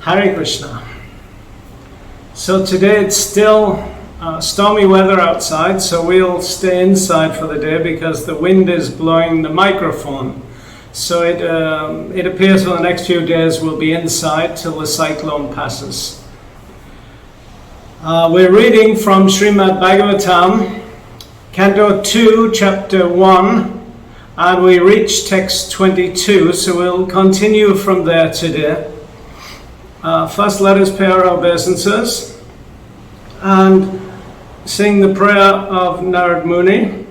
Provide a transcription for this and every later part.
Hare Krishna. So today it's still stormy weather outside, so we'll stay inside for the day because the wind is blowing the microphone. So it appears for the next few days we'll be inside till the cyclone passes. We're reading from Srimad Bhagavatam, Canto 2, Chapter 1, and we reach text 22, so we'll continue from there today. First, let us pay our obeisances and sing the prayer of Narad Muni,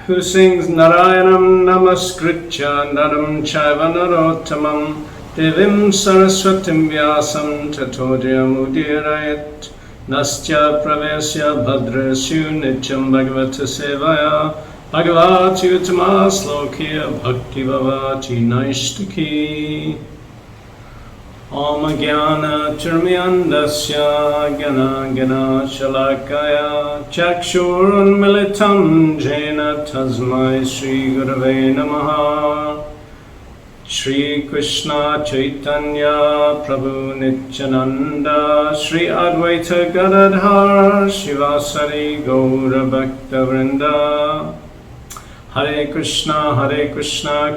who sings Narayanam Namaskritya Naram Chaiva Narottamam Devim Saraswatim Vyasam Tato Jayamudirayat Nastya Pravesya Bhadrasyu Nityam Bhagavata Sevaya Bhagavati Uttama Slokya Bhakti Bhavati Naishtaki Om Jnana Tirmiyandasya Gana Gana Shalakaya Chakshurunmilitam Jena Tasmai Shri Gurave Namaha Shri Krishna Chaitanya Prabhu Nityananda Shri Advaita Gadadhar Shivasari Gaura Bhakta Vrinda Hare Krishna,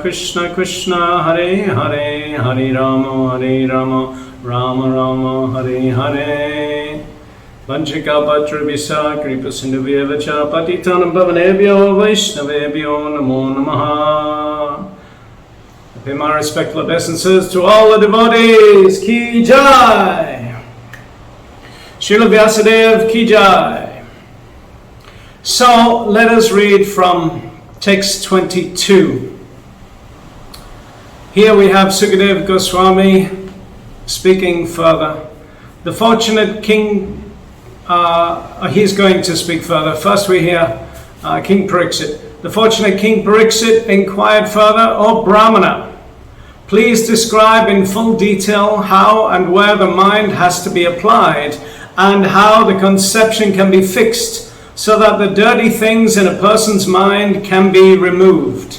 Krishna Krishna, Hare Hare, Hare Rama, Rama Rama, Hare Hare. Vanchikapatra Kripa Sindhuvyavacha Patitanam Bhavanebhyo Vaishnavebhyo Namo Namaha. I pay my respectful obeisances to all the devotees. Ki Jai. Srila Vyasadeva Ki Jai. So let us read from text 22. Here we have Sukadeva Goswami speaking further. The fortunate king, he's going to speak further. First we hear King Pariksit. The fortunate King Pariksit inquired further, O Brahmana, please describe in full detail how and where the mind has to be applied and how the conception can be fixed so that the dirty things in a person's mind can be removed.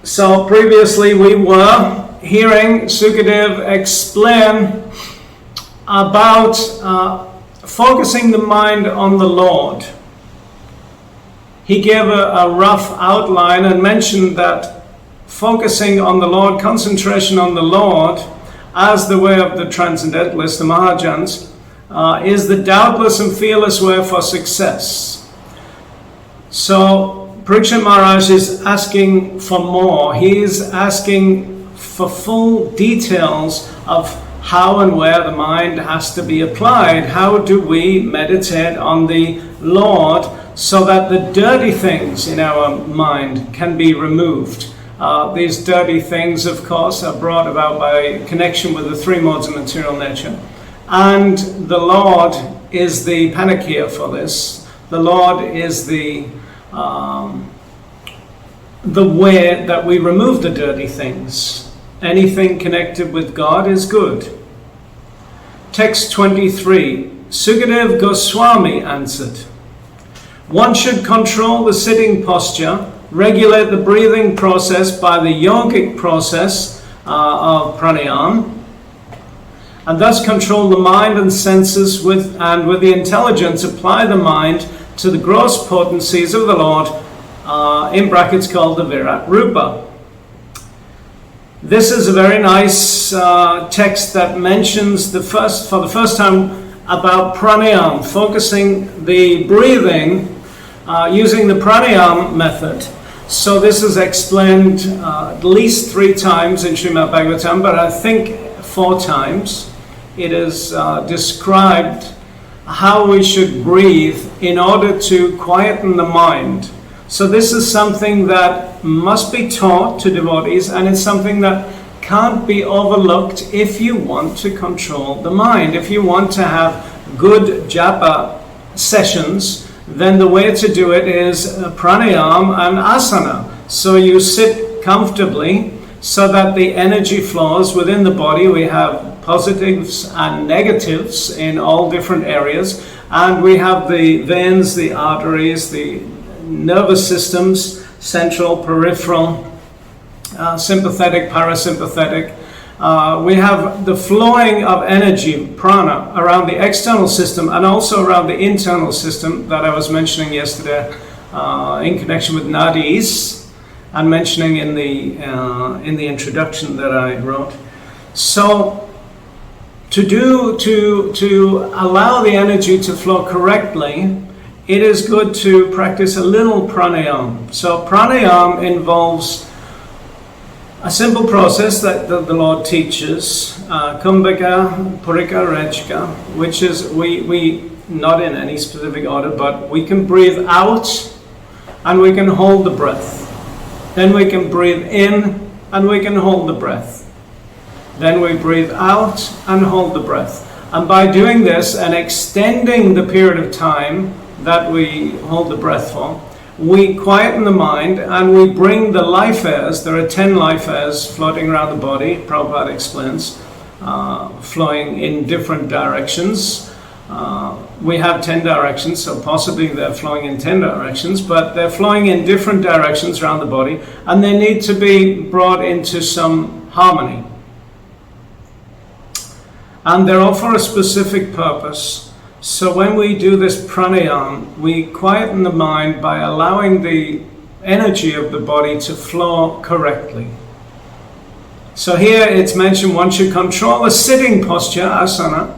So previously we were hearing Sukadeva explain about focusing the mind on the Lord. He gave a rough outline and mentioned that focusing on the Lord, concentration on the Lord, as the way of the transcendentalists, the Mahajans, is the doubtless and fearless way for success. So Parikshit Maharaj is asking for more. He is asking for full details of how and where the mind has to be applied. How do we meditate on the Lord so that the dirty things in our mind can be removed? These dirty things, of course, are brought about by connection with the three modes of material nature. And the Lord is the panacea for this. The Lord is the way that we remove the dirty things. Anything connected with God is good. Text 23. Sukadeva Goswami answered, one should control the sitting posture, regulate the breathing process by the yogic process of pranayama, and thus control the mind and senses with the intelligence apply the mind to the gross potencies of the Lord, in brackets called the Virat Rupa. This is a very nice text that mentions for the first time about pranayama, focusing the breathing using the pranayama method. So this is explained at least 3 times in Srimad Bhagavatam, but I think 4 times. It is described how we should breathe in order to quieten the mind. So this is something that must be taught to devotees, and it's something that can't be overlooked if you want to control the mind. If you want to have good japa sessions, then the way to do it is pranayama and asana. So you sit comfortably so that the energy flows within the body. We have positives and negatives in all different areas, and we have the veins, the arteries, the nervous systems, central, peripheral, sympathetic, parasympathetic, We have the flowing of energy, prana, around the external system and also around the internal system that I was mentioning yesterday in connection with nadis and mentioning in the introduction that I wrote. So to allow the energy to flow correctly, it is good to practice a little pranayama. So pranayama involves a simple process that the Lord teaches, kumbhaka, purika, rejka, which is we not in any specific order, but we can breathe out and we can hold the breath. Then we can breathe in and we can hold the breath. Then we breathe out and hold the breath. And by doing this and extending the period of time that we hold the breath for, we quieten the mind and we bring the life airs. There are 10 life airs floating around the body, Prabhupada explains, flowing in different directions. We have 10 directions, so possibly they're flowing in 10 directions, but they're flowing in different directions around the body, and they need to be brought into some harmony. And they're all for a specific purpose. So when we do this pranayama, we quieten the mind by allowing the energy of the body to flow correctly. So here it's mentioned one should control the sitting posture, asana,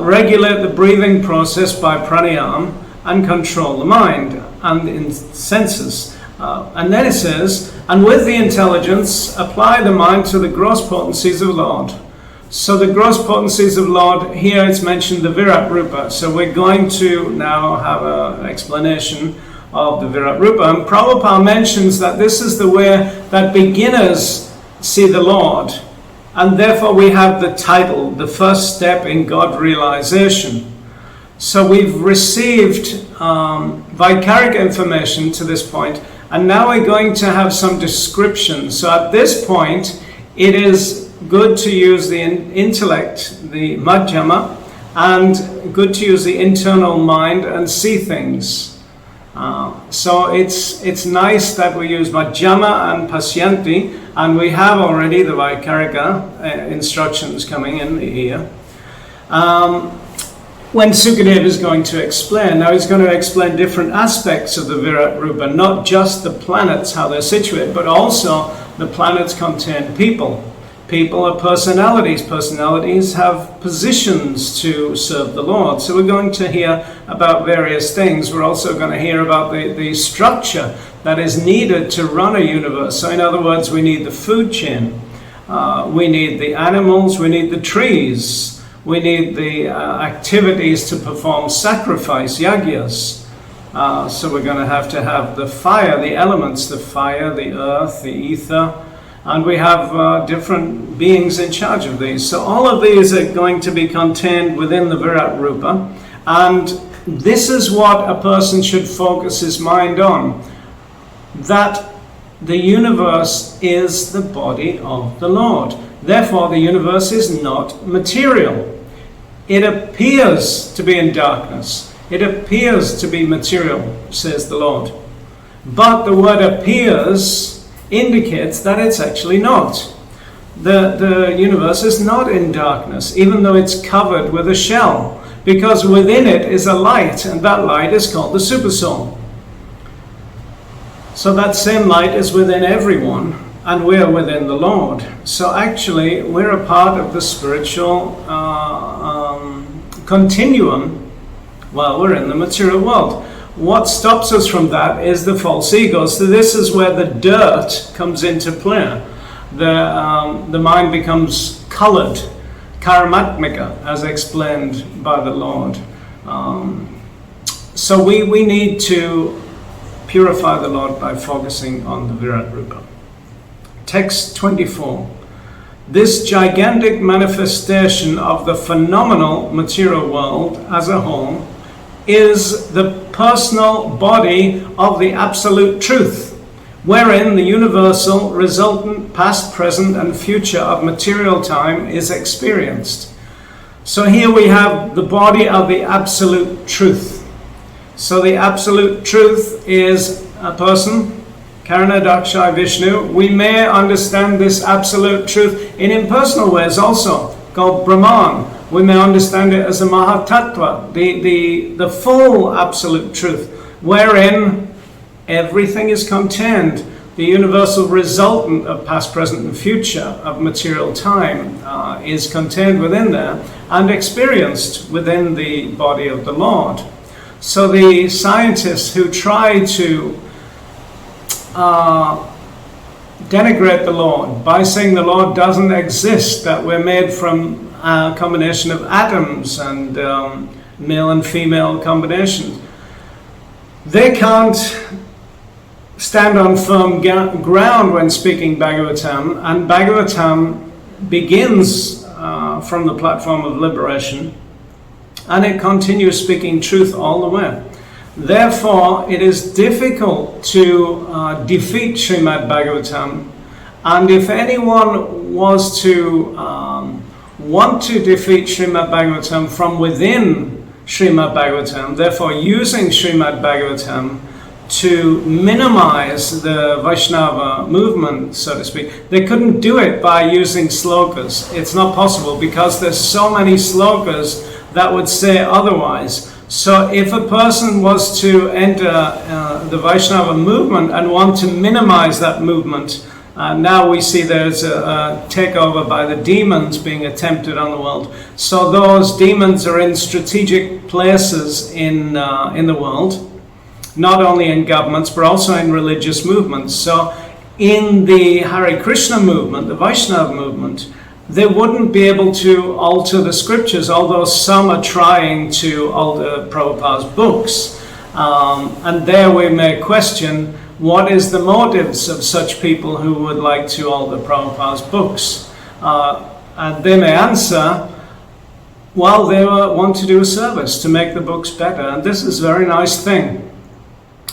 regulate the breathing process by pranayama, and control the mind and the senses. And then it says, and with the intelligence, apply the mind to the gross potencies of Lord. So the gross potencies of Lord, here it's mentioned the Virat Rupa. So we're going to now have an explanation of the Virat Rupa. And Prabhupada mentions that this is the way that beginners see the Lord. And therefore we have the title, the first step in God realization. So we've received vicaric information to this point, and now we're going to have some description. So at this point, it is good to use the intellect, the madhyama, and good to use the internal mind and see things. So it's nice that we use madhyama and pasyanti, and we have already the Vaikarika instructions coming in here. When Sukadeva is going to explain, now he's going to explain different aspects of the Virat Rupa, not just the planets, how they're situated, but also the planets contain people. People are personalities. Personalities have positions to serve the Lord. So we're going to hear about various things. We're also going to hear about the structure that is needed to run a universe. So in other words, we need the food chain. We need the animals. We need the trees. We need the activities to perform sacrifice, yagyas. So we're going to have the fire, the elements, the fire, the earth, the ether. And we have different beings in charge of these. So all of these are going to be contained within the Virat Rupa. And this is what a person should focus his mind on. That the universe is the body of the Lord. Therefore, the universe is not material. It appears to be in darkness. It appears to be material, says the Lord. But the word appears indicates that it's actually not. The universe is not in darkness, even though it's covered with a shell, because within it is a light, and that light is called the Supersoul. So that same light is within everyone, and we're within the Lord. So actually, we're a part of the spiritual continuum while we're in the material world. What stops us from that is the false ego. So this is where the dirt comes into play. The mind becomes colored, karmatmika, as explained by the Lord. So we need to purify the Lord by focusing on the Virat Rupa. Text 24. This gigantic manifestation of the phenomenal material world as a whole is the personal body of the absolute truth, wherein the universal resultant past, present, and future of material time is experienced. So here we have the body of the absolute truth. So the absolute truth is a person, Karana Dakshai Vishnu, we may understand this absolute truth in impersonal ways also, called Brahman. We may understand it as a Mahatattva, the full absolute truth, wherein everything is contained. The universal resultant of past, present, and future of material time is contained within there and experienced within the body of the Lord. So the scientists who try to denigrate the Lord by saying the Lord doesn't exist, that we're made from a combination of atoms and male and female combinations, they can't stand on firm ground when speaking Bhagavatam, and Bhagavatam begins from the platform of liberation, and it continues speaking truth all the way. Therefore, it is difficult to defeat Srimad Bhagavatam, and if anyone was to want to defeat Srimad Bhagavatam from within Srimad Bhagavatam, therefore using Srimad Bhagavatam to minimize the Vaishnava movement, so to speak, they couldn't do it by using slokas. It's not possible because there's so many slokas that would say otherwise. So if a person was to enter the Vaishnava movement and want to minimize that movement, now we see there's a takeover by the demons being attempted on the world. So those demons are in strategic places in the world, not only in governments but also in religious movements. So in the Hare Krishna movement, the Vaishnava movement, they wouldn't be able to alter the scriptures, although some are trying to alter Prabhupada's books. And there we may question, what is the motives of such people who would like to alter Prabhupada's books? And they may answer, well, they want to do a service to make the books better, and this is a very nice thing.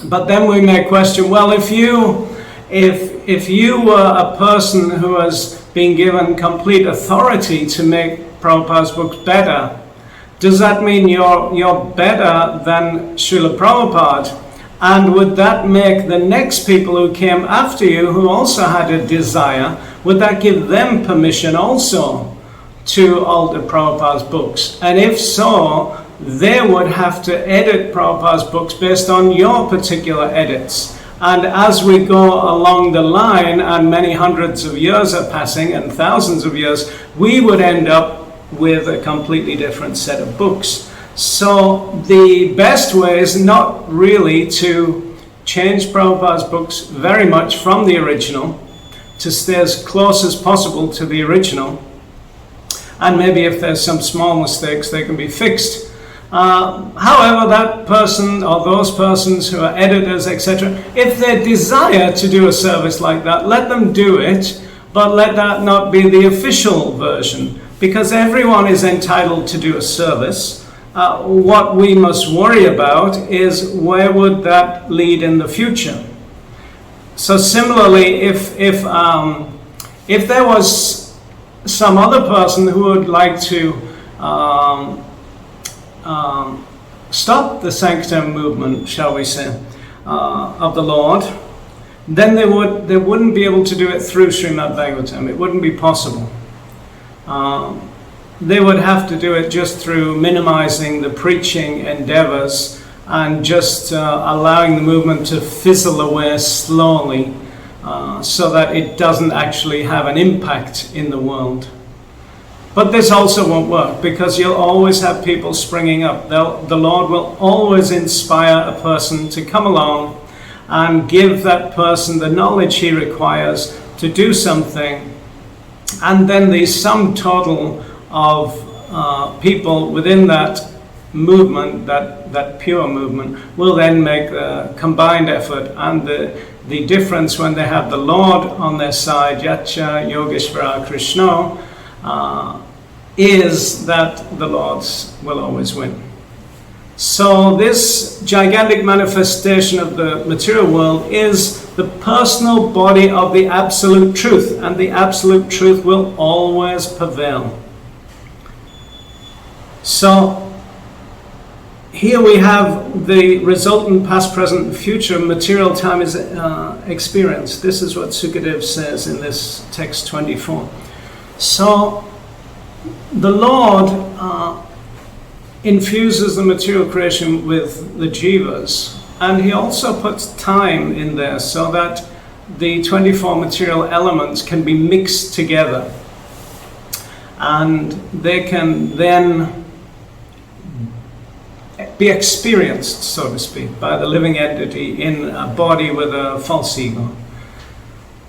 But then we may question, well, if you were a person who has been given complete authority to make Prabhupada's books better, does that mean you're better than Srila Prabhupada? And would that make the next people who came after you, who also had a desire, would that give them permission also to alter Prabhupada's books? And if so, they would have to edit Prabhupada's books based on your particular edits. And as we go along the line, and many hundreds of years are passing, and thousands of years, we would end up with a completely different set of books. So the best way is not really to change Prabhupada's books very much from the original, to stay as close as possible to the original. And maybe if there's some small mistakes, they can be fixed. However, that person or those persons who are editors, etc., if they desire to do a service like that, let them do it, but let that not be the official version, because everyone is entitled to do a service. What we must worry about is where would that lead in the future. So similarly, if there was some other person who would like to stop the Sanctum movement, shall we say, of the Lord, then they wouldn't be able to do it through Srimad Bhagavatam. It wouldn't be possible. They would have to do it just through minimizing the preaching endeavors and just allowing the movement to fizzle away slowly so that it doesn't actually have an impact in the world. But this also won't work, because you'll always have people springing up. The Lord will always inspire a person to come along and give that person the knowledge he requires to do something. And then the sum total of people within that movement, that pure movement, will then make a combined effort. And the difference when they have the Lord on their side, Yacha Yogeshvara Krishna, is that the Lords will always win. So this gigantic manifestation of the material world is the personal body of the absolute truth, and the absolute truth will always prevail. So here we have the resultant past, present, and future material time is experienced. This is what Sukadev says in this text 24. So the Lord infuses the material creation with the jivas, and he also puts time in there so that the 24 material elements can be mixed together, and they can then be experienced, so to speak, by the living entity in a body with a false ego.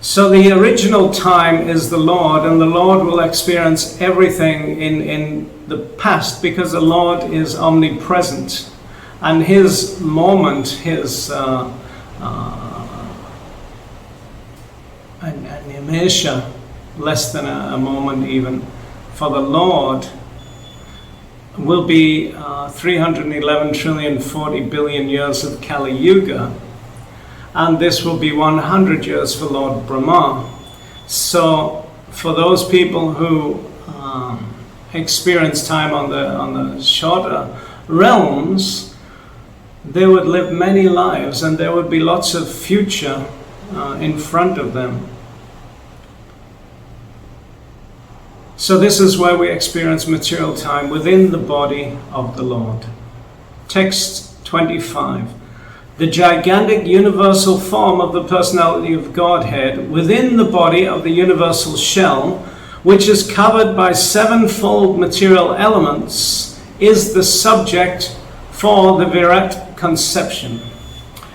So the original time is the Lord, and the Lord will experience everything in the past, because the Lord is omnipresent, and his moment, his animesha, less than a moment even, for the Lord will be 311 trillion 40 billion years of Kali Yuga, and this will be 100 years for Lord Brahma. So for those people who experience time on the shorter realms, they would live many lives, and there would be lots of future in front of them. So this is where we experience material time within the body of the Lord. Text 25. The gigantic universal form of the personality of Godhead within the body of the universal shell, which is covered by sevenfold material elements, is the subject for the Virat conception.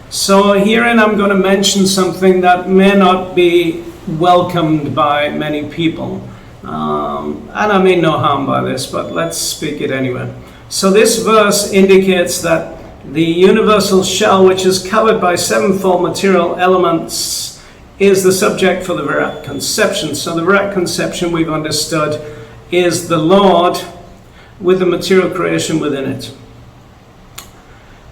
So herein I'm going to mention something that may not be welcomed by many people. And I mean no harm by this, but let's speak it anyway. So this verse indicates that the universal shell, which is covered by sevenfold material elements, is the subject for the Virat conception. So the Virat conception, we've understood, is the Lord with the material creation within it.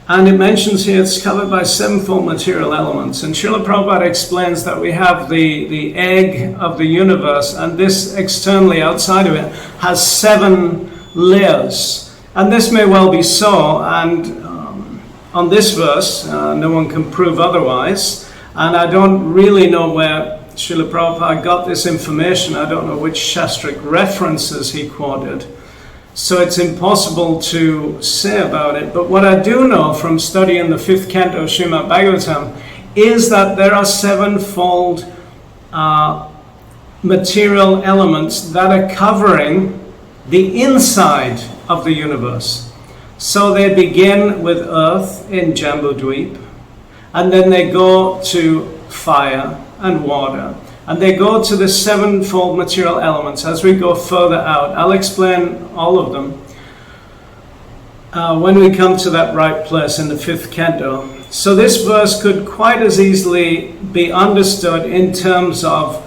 And it mentions here it's covered by sevenfold material elements. And Srila Prabhupada explains that we have the egg of the universe, and this externally outside of it has 7 layers. And this may well be so, and on this verse, no one can prove otherwise. And I don't really know where Srila Prabhupada got this information. I don't know which Shastric references he quoted. So it's impossible to say about it. But what I do know from studying the 5th canto of Srimad Bhagavatam is that there are sevenfold material elements that are covering the inside of the universe. So they begin with earth in Jambudweep, and then they go to fire and water, and they go to the sevenfold material elements as we go further out. I'll explain all of them when we come to that right place in the 5th canto. So this verse could quite as easily be understood in terms of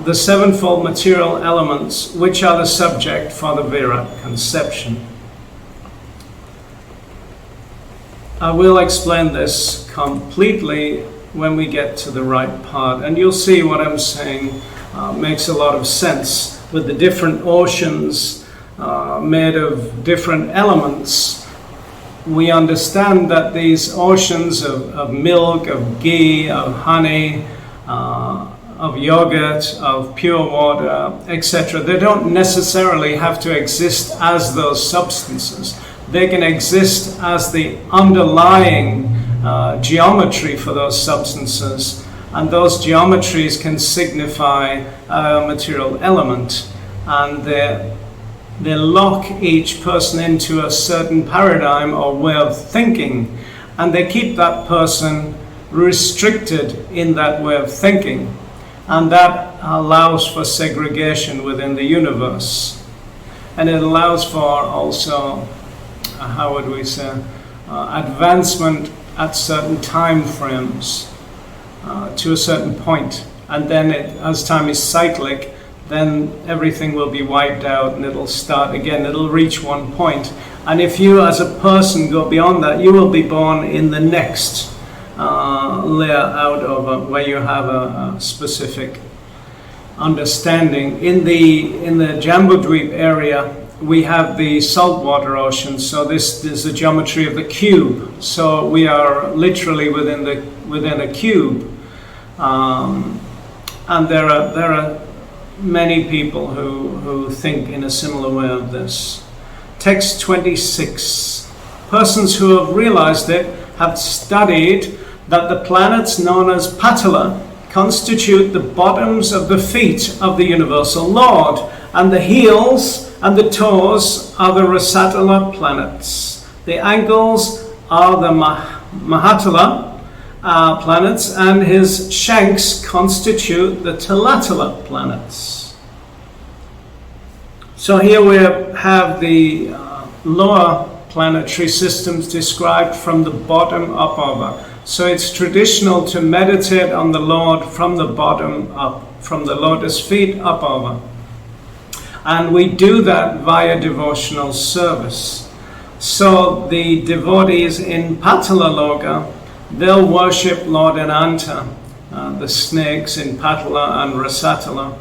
the sevenfold material elements, which are the subject for the Virat conception. I will explain this completely when we get to the right part, and you'll see what I'm saying makes a lot of sense with the different oceans made of different elements. We understand that these oceans of milk, of ghee, of honey, of yogurt, of pure water, etc., they don't necessarily have to exist as those substances. They can exist as the underlying geometry for those substances, and those geometries can signify a material element, and they lock each person into a certain paradigm or way of thinking, and they keep that person restricted in that way of thinking, and that allows for segregation within the universe, and it allows for also how would we say, advancement at certain time frames to a certain point. And then as time is cyclic, then everything will be wiped out and it'll start again. It'll reach one point. And if you as a person go beyond that, you will be born in the next layer out of where you have a specific understanding. In the Jambudweep area, we have the saltwater ocean. So this is the geometry of the cube. So we are literally within a cube, and there are many people who think in a similar way of this. Text 26. Persons who have realized it have studied that the planets known as Patala constitute the bottoms of the feet of the universal Lord, and the heels and the toes are the Rasatala planets. The ankles are the Mahatala planets, and his shanks constitute the Talatala planets. So here we have the lower planetary systems described from the bottom up over. So it's traditional to meditate on the Lord from the bottom up, from the lotus feet up over. And we do that via devotional service. So the devotees in Patalaloka, they'll worship Lord Ananta, the snakes in Patala and Rasatala,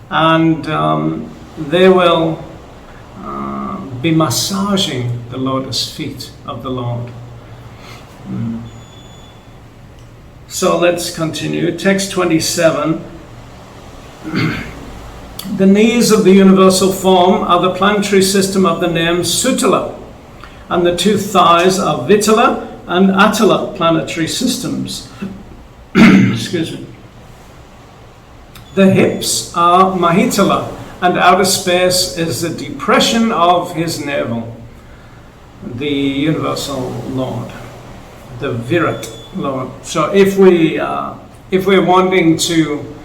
and they will be massaging the lotus feet of the Lord. So let's continue. Text 27. The knees of the universal form are the planetary system of the name Sutala, and the two thighs are Vitala and Atala planetary systems. Excuse me. The hips are Mahitala, and outer space is the depression of his navel, the universal Lord, the Virat Lord. So if we're wanting to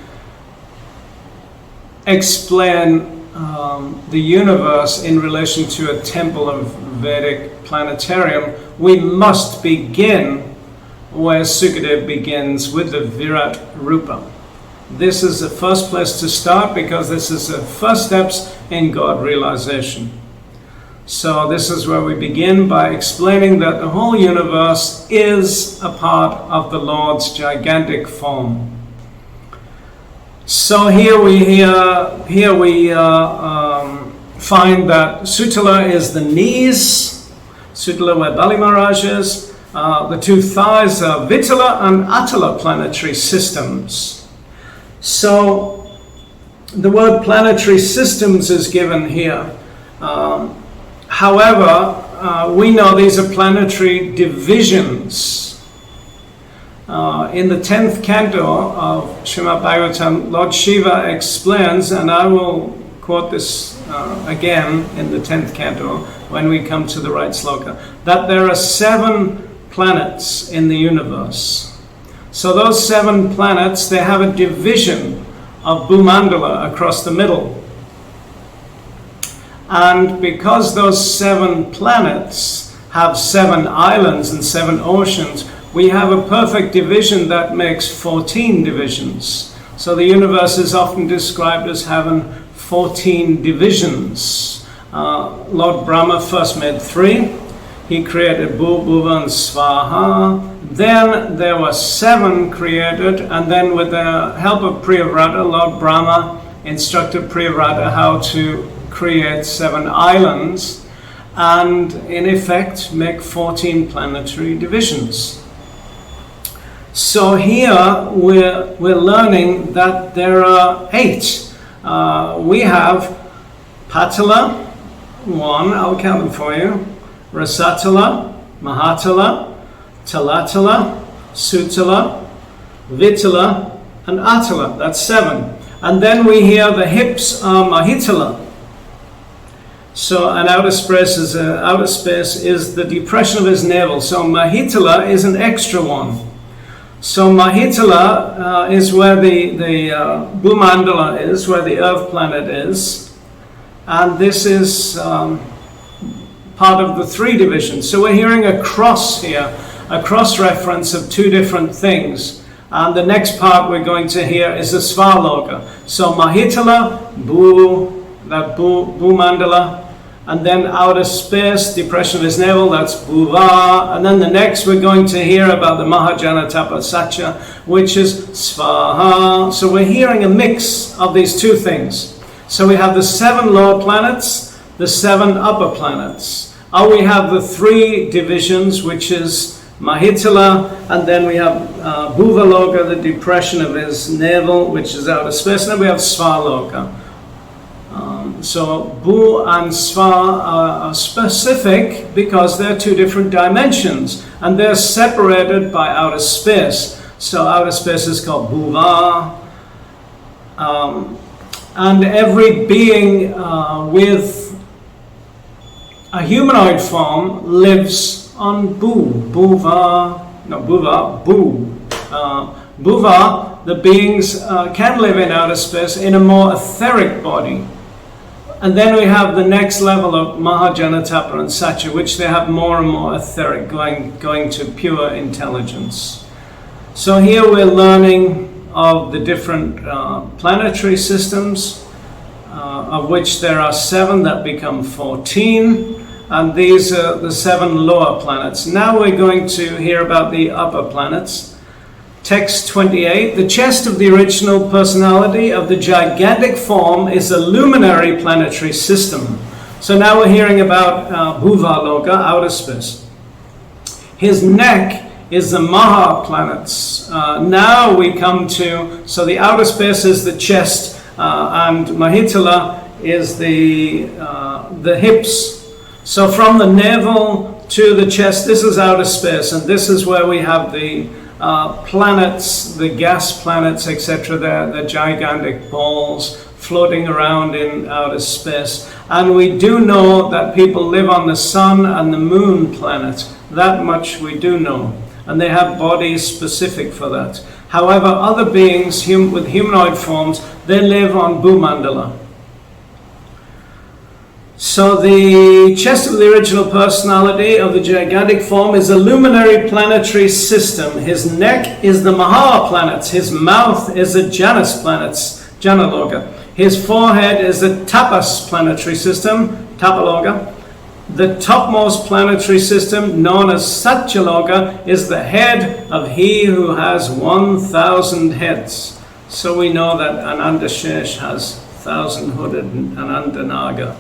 explain the universe in relation to a temple of Vedic planetarium, we must begin where Sukadev begins, with the Virat Rupa. This is the first place to start, because this is the first steps in God realization. So this is where we begin by explaining that the whole universe is a part of the Lord's gigantic form. So here we find that Sutala is the knees, Sutala where Bali Maharaj is. The two thighs are Vitala and Atala planetary systems. So the word planetary systems is given here. However, we know these are planetary divisions. In the 10th canto of Srimad Bhagavatam, Lord Shiva explains, and I will quote this again in the 10th canto when we come to the right sloka, that there are 7 planets in the universe. So those 7 planets, they have a division of Bhumandala across the middle. And because those 7 planets have 7 islands and 7 oceans, we have a perfect division that makes 14 divisions. So the universe is often described as having 14 divisions. Lord Brahma first made 3. He created Bhu, Bhuva, and Svaha. Then there were 7 created, and then with the help of Priyavrata, Lord Brahma instructed Priyavrata how to create 7 islands, and in effect make 14 planetary divisions. So here we're learning that there are 8. We have Patala, 1, I'll count them for you, Rasatala, Mahatala, Talatala, Sutala, Vitala, and Atala. That's 7. And then we hear the hips are Mahitala. So an outer space is the depression of his navel. So Mahitala is an extra one. So Mahitala is where the Bhumandala is, where the Earth planet is. And this is part of the 3 divisions. So we're hearing a cross here, a cross-reference of 2 different things. And the next part we're going to hear is the Svaloka. So Mahitala, Bhumandala, and then outer space, depression of his navel, that's Bhuva. And then the next we're going to hear about the Mahajana Tapasatya, which is Svaha. So we're hearing a mix of these 2 things. So we have the 7 lower planets, the 7 upper planets. We have the 3 divisions, which is Mahitala, and then we have Bhuvaloka, the depression of his navel, which is outer space, and then we have Svaloka. So Bhu and Sva are specific because they're 2 different dimensions, and they're separated by outer space. So outer space is called Bhuva, and every being with a humanoid form lives on Bhuva, the beings can live in outer space in a more etheric body. And then we have the next level of Mahajanatapa and Satya, which they have more and more etheric, going to pure intelligence. So here we're learning of the different planetary systems, of which there are 7 that become 14. And these are the 7 lower planets. Now we're going to hear about the upper planets. Text 28, the chest of the original personality of the gigantic form is a luminary planetary system. So now we're hearing about Bhuvaloka, outer space. His neck is the Maha planets. Now we come to, so the outer space is the chest, and Mahitala is the hips. So from the navel to the chest, this is outer space, and this is where we have the planets, the gas planets, etc. They're gigantic balls floating around in outer space. And we do know that people live on the sun and the moon planet. That much we do know. And they have bodies specific for that. However, other beings with humanoid forms, they live on Bhumandala. So the chest of the original personality of the gigantic form is a luminary planetary system. His neck is the Maha planets. His mouth is the Janus planets, Janaloka. His forehead is the Tapas planetary system, Tapaloka. The topmost planetary system, known as Satyaloka, is the head of he who has 1,000 heads. So we know that Anandashesh has 1,000 hooded Anandanaga.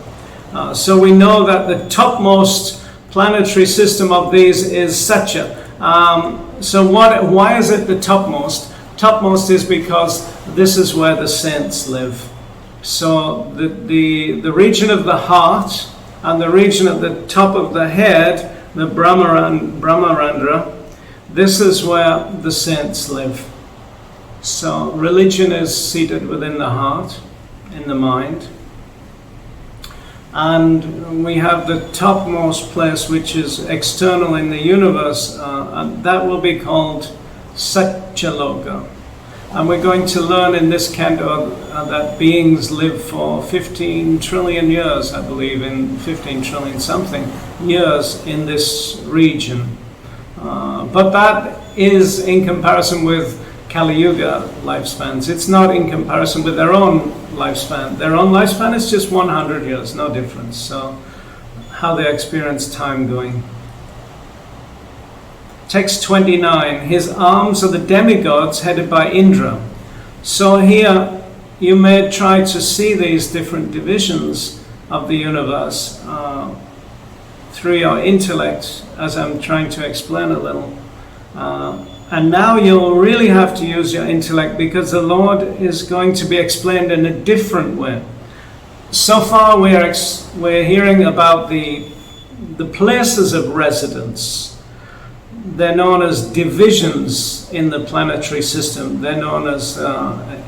So we know that the topmost planetary system of these is Satya. So why is it the topmost? Topmost is because this is where the saints live. So the region of the heart and the region at the top of the head, the Brahmarandra, this is where the saints live. So religion is seated within the heart, in the mind. And we have the topmost place, which is external in the universe, and that will be called Satyaloka. And we're going to learn in this canto that beings live for 15 trillion years, I believe, in 15 trillion something years in this region. But that is in comparison with Kali Yuga lifespans. It's not in comparison with their own lifespan. Their own lifespan is just 100 years, no difference. So how they experience time going. Text 29, his arms are the demigods headed by Indra. So here you may try to see these different divisions of the universe through your intellect, as I'm trying to explain a little. And now you'll really have to use your intellect, because the Lord is going to be explained in a different way. So far we're hearing about the places of residence. They're known as divisions in the planetary system. They're known as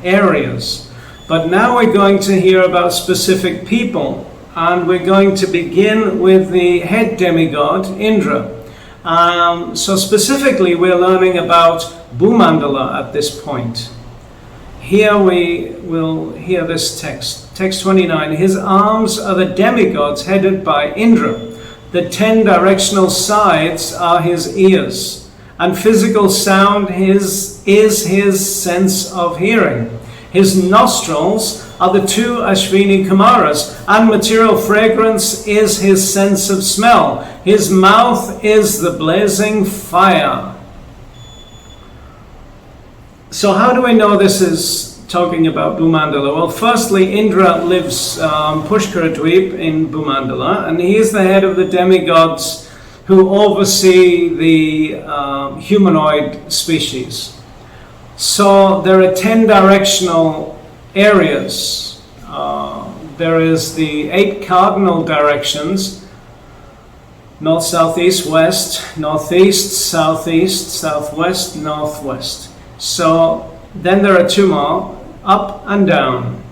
areas. But now we're going to hear about specific people. And we're going to begin with the head demigod, Indra. So specifically, we're learning about Bhumandala at this point. Here we will hear this text. Text 29. His arms are the demigods headed by Indra. The 10 directional sides are his ears. And physical sound is his sense of hearing. His nostrils are the 2 Ashvini Kumaras, and material fragrance is his sense of smell. His mouth is the blazing fire. So how do we know this is talking about Bhumandala? Well, firstly, Indra lives Pushkara Dweep in Bhumandala, and he is the head of the demigods who oversee the humanoid species. So there are 10 directional areas. There is the 8 cardinal directions: north, south, east, west, northeast, southeast, southwest, northwest. So then there are 2 more, up and down.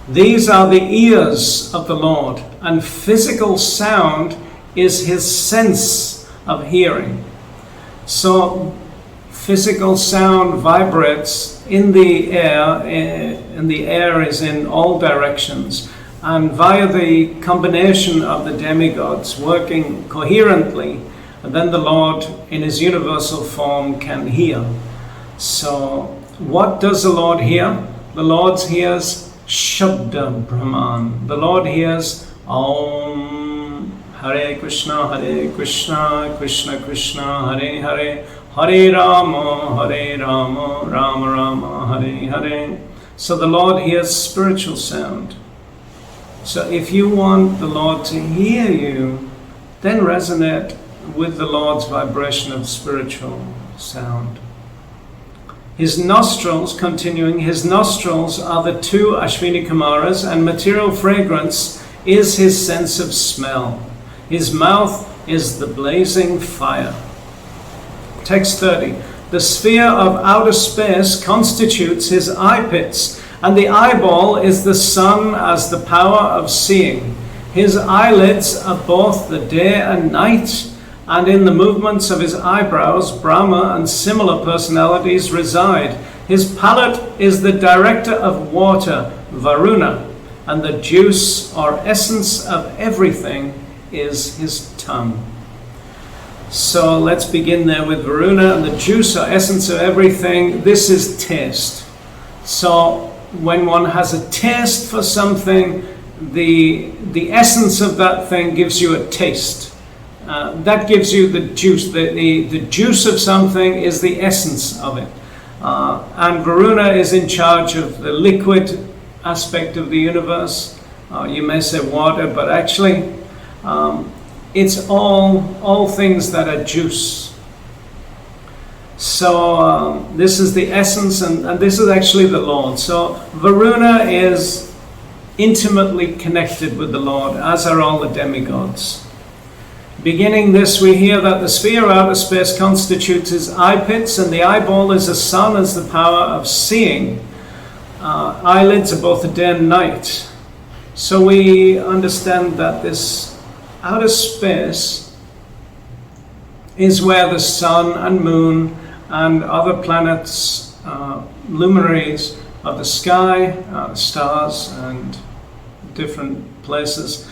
These are the ears of the Lord, and physical sound is his sense of hearing. So physical sound vibrates in the air, and the air is in all directions. And via the combination of the demigods working coherently, and then the Lord in his universal form can hear. So what does the Lord hear? The Lord hears Shabda Brahman. The Lord hears Om Hare Krishna, Krishna Krishna, Hare Hare, Hare Rama, Rama Rama, Hare Hare. So the Lord hears spiritual sound. So if you want the Lord to hear you, then resonate with the Lord's vibration of spiritual sound. His nostrils, continuing, his nostrils are the 2 Ashwini Kumaras, and material fragrance is his sense of smell. His mouth is the blazing fire. Text 30. The sphere of outer space constitutes his eye pits, and the eyeball is the sun as the power of seeing. His eyelids are both the day and night, and in the movements of his eyebrows, Brahma and similar personalities reside. His palate is the director of water, Varuna, and the juice or essence of everything is his tongue. So let's begin there with Varuna, and the juice or essence of everything. This is taste. So when one has a taste for something, the essence of that thing gives you a taste. That gives you the juice. The juice of something is the essence of it. And Varuna is in charge of the liquid aspect of the universe. You may say water, but actually it's all things that are juice. So this is the essence, and this is actually the Lord. So Varuna is intimately connected with the Lord, as are all the demigods. Beginning this, we hear that the sphere of outer space constitutes his eye pits, and the eyeball is the sun as the power of seeing. Eyelids are both the day and night. So we understand that this outer space is where the sun and moon and other planets, luminaries of the sky, stars and different places,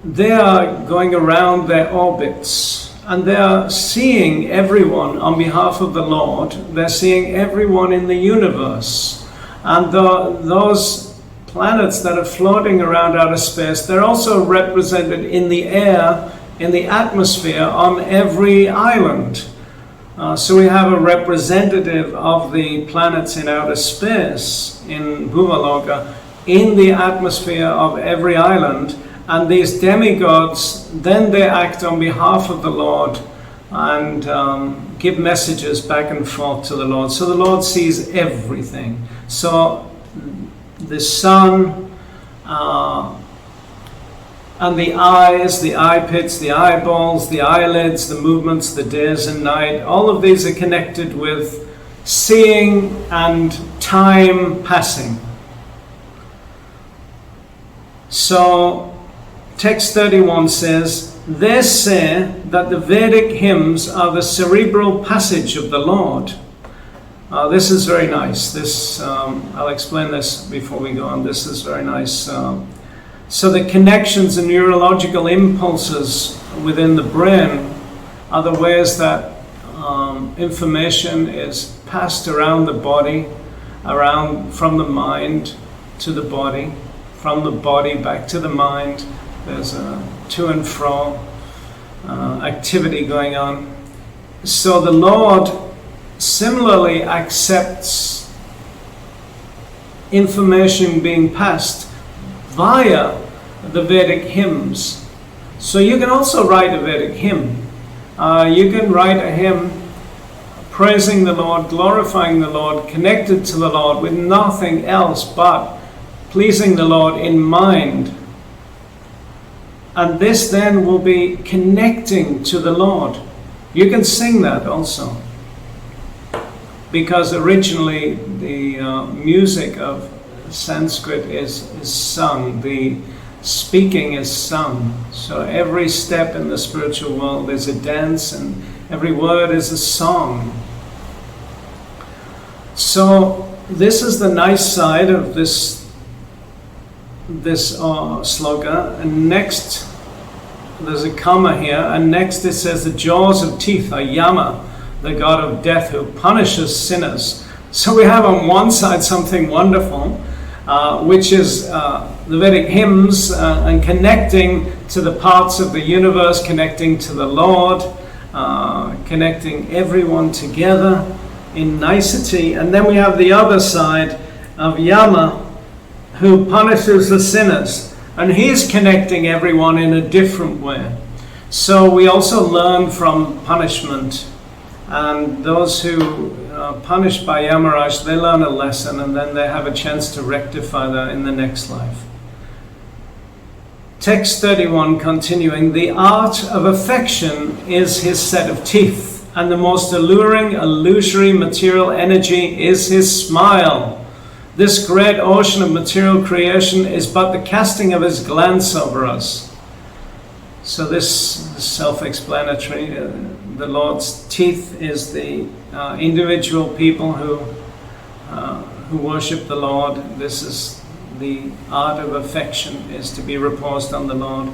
they are going around their orbits, and they are seeing everyone on behalf of the Lord. They're seeing everyone in the universe. And those planets that are floating around outer space, they're also represented in the air, in the atmosphere on every island. So we have a representative of the planets in outer space, in Bhumaloka, in the atmosphere of every island. And these demigods, then they act on behalf of the Lord and give messages back and forth to the Lord. So the Lord sees everything. So the sun and the eyes, the eye pits, the eyeballs, the eyelids, the movements, the days and night, all of these are connected with seeing and time passing. So text 31 says, they say that the Vedic hymns are the cerebral passage of the Lord. This is very nice. I'll explain this before we go on. This is very nice. So the connections and neurological impulses within the brain are the ways that information is passed around the body, from the mind to the body, from the body back to the mind. There's a to and fro activity going on. So the Lord similarly accepts information being passed via the Vedic hymns. So you can also write a Vedic hymn. You can write a hymn praising the Lord, glorifying the Lord, connected to the Lord with nothing else but pleasing the Lord in mind. And this then will be connecting to the Lord. You can sing that also, because originally the music of Sanskrit is sung, the speaking is sung. So every step in the spiritual world is a dance, and every word is a song. So this is the nice side of this sloka. And next, there's a comma here, and next it says, the jaws of teeth are Yama, the god of death, who punishes sinners. So we have on one side something wonderful, which is the Vedic hymns and connecting to the parts of the universe, connecting to the Lord, connecting everyone together in nicety. And then we have the other side of Yama, who punishes the sinners, and he's connecting everyone in a different way. So we also learn from punishment, and those who are punished by Yamaraj, they learn a lesson, and then they have a chance to rectify that in the next life. Text 31 continuing, the art of affection is his set of teeth, and the most alluring, illusory material energy is his smile. This great ocean of material creation is but the casting of his glance over us. So this is self-explanatory. The Lord's teeth is the individual people who worship the Lord. This is the art of affection, is to be reposed on the Lord.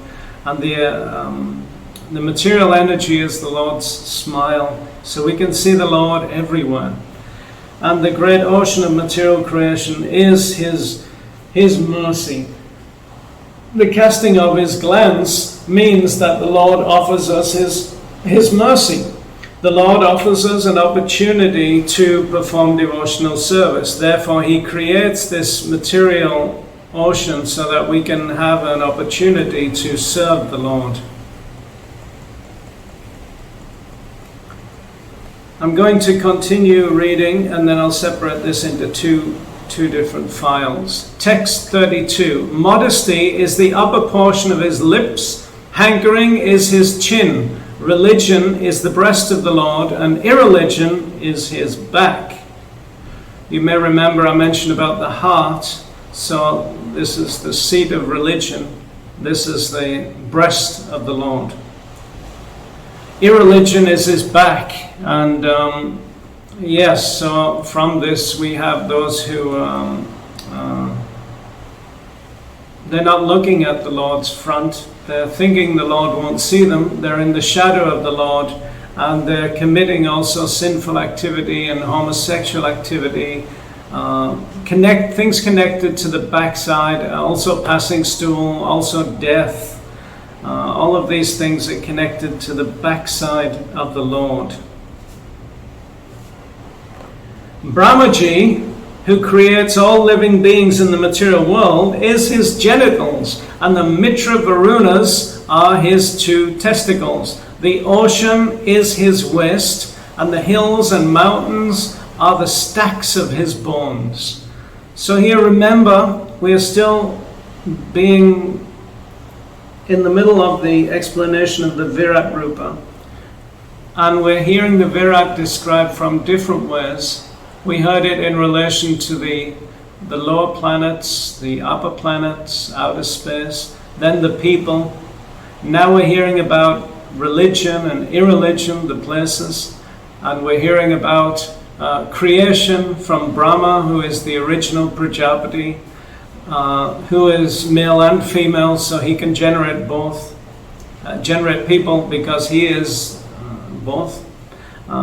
And the material energy is the Lord's smile. So we can see the Lord everywhere. And the great ocean of material creation is his mercy. The casting of his glance means that the Lord offers us his mercy. The Lord offers us an opportunity to perform devotional service. Therefore, he creates this material ocean so that we can have an opportunity to serve the Lord. I'm going to continue reading, and then I'll separate this into two different files. Text 32. Modesty is the upper portion of his lips. Hankering is his chin. Religion is the breast of the Lord, and irreligion is his back. You may remember I mentioned about the heart. So this is the seat of religion. This is the breast of the Lord. Irreligion is his back. And yes, so from this we have those who they're not looking at the Lord's front. They're thinking the Lord won't see them. They're in the shadow of the Lord, and they're committing also sinful activity and homosexual activity, things connected to the backside, also passing stool, also death. All of these things are connected to the backside of the Lord. Brahmaji, who creates all living beings in the material world, is his genitals, and the Mitra Varunas are his two testicles. The ocean is his waist, and the hills and mountains are the stacks of his bones. So here, remember, we are still being in the middle of the explanation of the Virat Rupa, and we're hearing the Virat described from different ways. We heard it in relation to the lower planets, the upper planets, outer space, then the people. Now we're hearing about religion and irreligion, the places, and we're hearing about creation from Brahma, who is the original Prajapati, who is male and female, so he can generate both, generate people because he is both.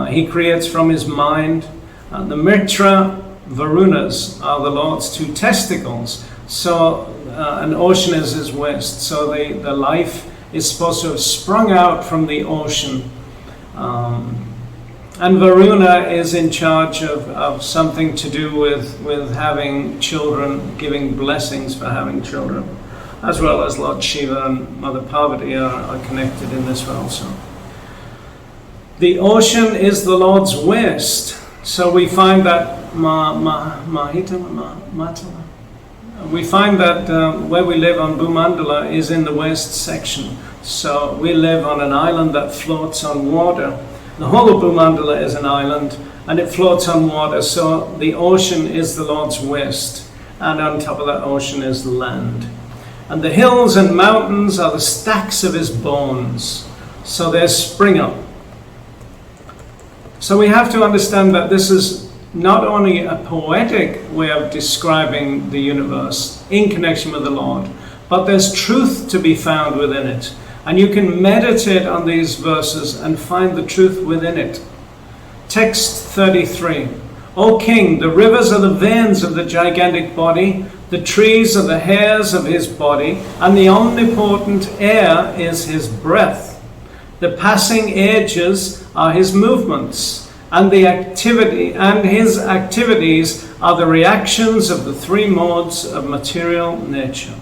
He creates from his mind. The Mitra Varunas are the Lord's two testicles. So an ocean is his waist. So the life is supposed to have sprung out from the ocean. And Varuna is in charge of something to do with having children, giving blessings for having children, as well as Lord Shiva and Mother Parvati are connected in this also. The ocean is the Lord's waist. So we find that we find that where we live on Bhumandala is in the west section. So we live on an island that floats on water. The whole of Bhumandala is an island and it floats on water. So the ocean is the Lord's waist, and on top of that ocean is the land. And the hills and mountains are the stacks of his bones. So they spring up. So we have to understand that this is not only a poetic way of describing the universe in connection with the Lord, but there's truth to be found within it. And you can meditate on these verses and find the truth within it. Text 33. O King, the rivers are the veins of the gigantic body, the trees are the hairs of his body, and the omnipotent air is his breath. The passing ages are his movements, and his activities are the reactions of the three modes of material nature.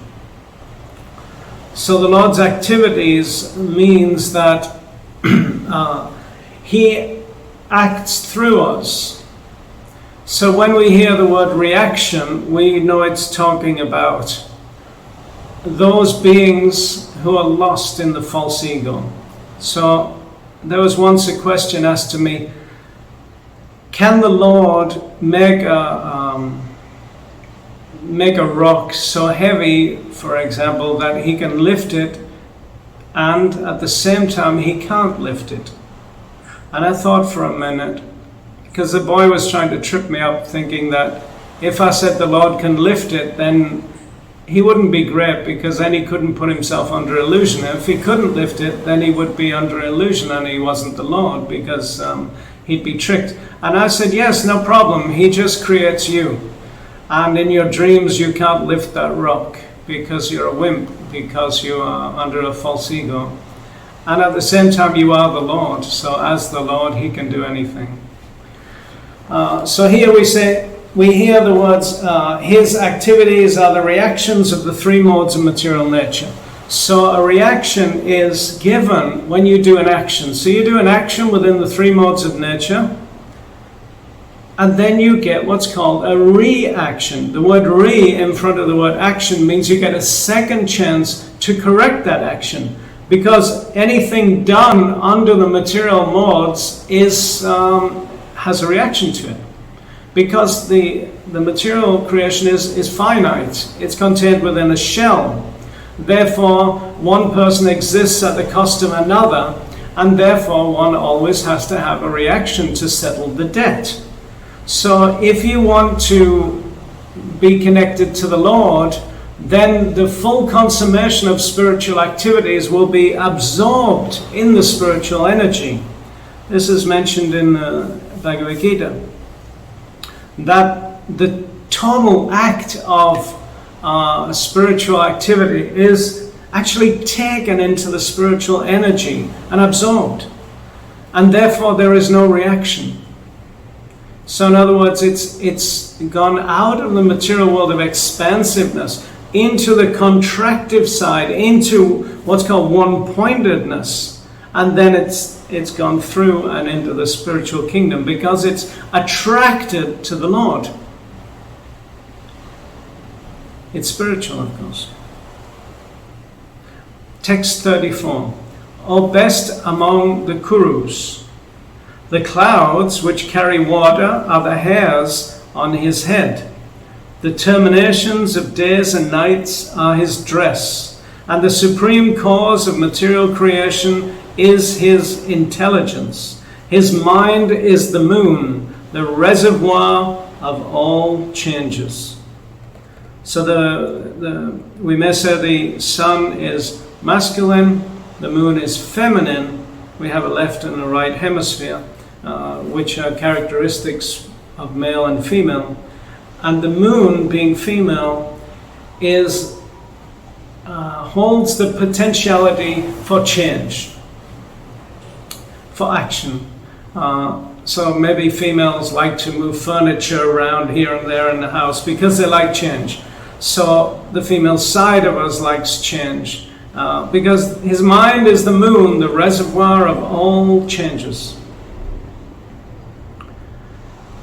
So the Lord's activities means that he acts through us. So when we hear the word reaction, we know it's talking about those beings who are lost in the false ego. So there was once a question asked to me, can the Lord make a rock so heavy, for example, that he can lift it, and at the same time he can't lift it? And I thought for a minute, because the boy was trying to trip me up, thinking that if I said the Lord can lift it, then he wouldn't be great, because then he couldn't put himself under illusion. And if he couldn't lift it, then he would be under illusion and he wasn't the Lord, because he'd be tricked. And I said, yes, no problem, he just creates you. And in your dreams you can't lift that rock because you're a wimp, because you are under a false ego. And at the same time you are the Lord, so as the Lord he can do anything. So here we hear the words, his activities are the reactions of the three modes of material nature. So a reaction is given when you do an action. So you do an action within the three modes of nature, and then you get what's called a reaction. The word re in front of the word action means you get a second chance to correct that action, because anything done under the material modes has a reaction to it. Because the material creation is finite. It's contained within a shell. Therefore, one person exists at the cost of another, and therefore one always has to have a reaction to settle the debt. So if you want to be connected to the Lord, then the full consummation of spiritual activities will be absorbed in the spiritual energy. This is mentioned in the Bhagavad Gita, that the total act of spiritual activity is actually taken into the spiritual energy and absorbed, and therefore there is no reaction. So in other words, it's gone out of the material world of expansiveness into the contractive side, into what's called one-pointedness, and then it's gone through and into the spiritual kingdom because it's attracted to the Lord. It's spiritual, of course. Text 34. O best among the Kurus, the clouds which carry water are the hairs on his head. The terminations of days and nights are his dress, and the supreme cause of material creation is his intelligence. His mind is the moon, the reservoir of all changes. So we may say the sun is masculine, the moon is feminine. We have a left and a right hemisphere, which are characteristics of male and female. And the moon, being female, holds the potentiality for change, for action. So maybe females like to move furniture around here and there in the house because they like change. So the female side of us likes change because his mind is the moon, the reservoir of all changes.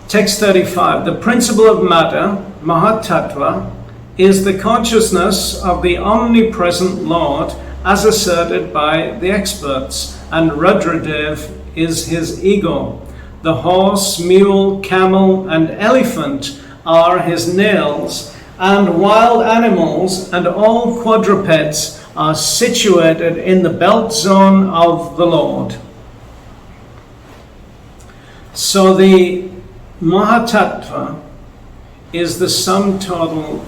Text 35. The principle of matter, Mahatattva, is the consciousness of the omnipresent Lord as asserted by the experts, and Rudradev is his ego. The horse, mule, camel, and elephant are his nails, and wild animals and all quadrupeds are situated in the belt zone of the Lord. So the Mahatattva is the sum total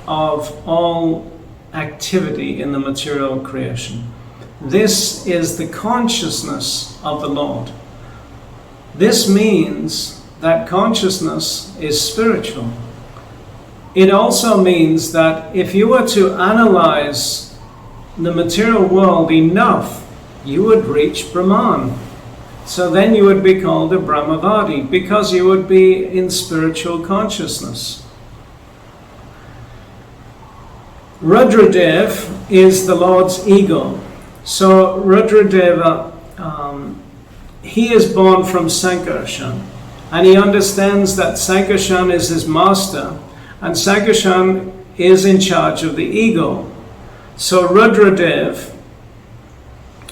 of all activity in the material creation. This is the consciousness of the Lord. This means that consciousness is spiritual. It also means that if you were to analyze the material world enough, you would reach Brahman. So then you would be called a Brahmavadi, because you would be in spiritual consciousness. Rudradev is the Lord's ego. So Rudradeva, he is born from Sankarshan, and he understands that Sankarshan is his master, and Sankarshan is in charge of the ego. So Rudradev,